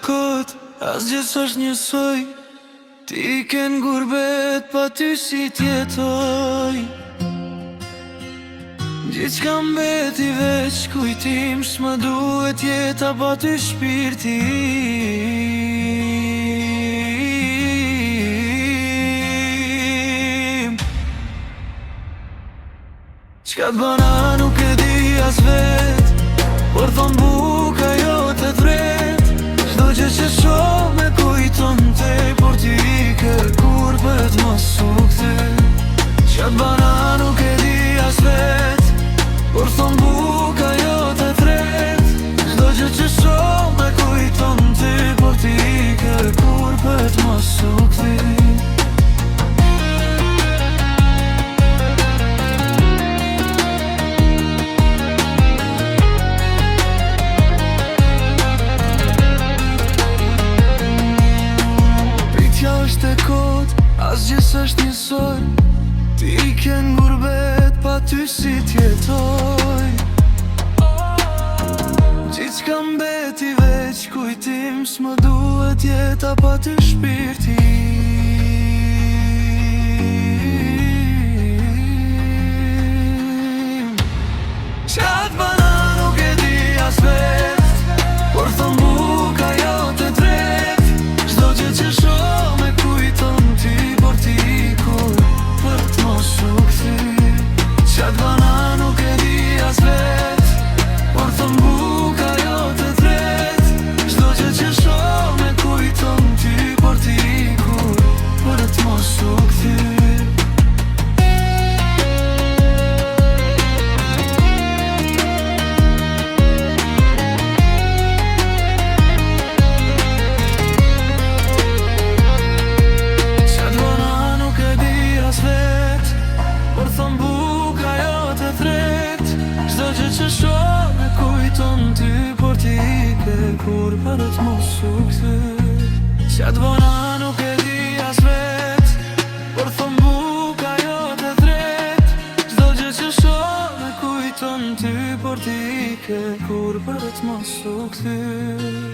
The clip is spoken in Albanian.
kot, asgjë s'është njësoj. Ti ke n'gurbet, pa ty si t'jetoj. Gjithçka mbeti veç kujtim, s'më duhet jeta pa ty shpirtim. Qka t'bana nuk e di as vet, por thon buka jote t'vret. Çdo gjë që shoh me kujton te, por ti ke kur për t'mos u kthy. Qka t'bana nuk e di as vet, por thon buka jote t'vret. Çdo gjë që shoh me kujton te, por ti ke kur për t'mos u kthy. Asgjë s'është njësoj. Ti ke n'gurbet, pa ty si t'jetoj. Gjithçka mbeti veç kujtim, s'më duhet jeta pa ty shpirtim. Qka t'bana nuk e di as vet, por thon buka jote t'vret. Çdo gjë që shoh me kujton ti, por ti kur për t'mos u kthy. Qka t'bana nuk e di as vet, por thon buka jote t'vret. Çdo gjë që shoh me kujton ti, por ti kur për t'mos u kthy. Që shoh me kujton ty, por ti ke kur për t'mos u kthy. Qka t'bona nuk e di as vet, por thon buka jote t'vret. Çdo gjë që shoh me kujton ty, por ti ke kur për t'mos u kthy.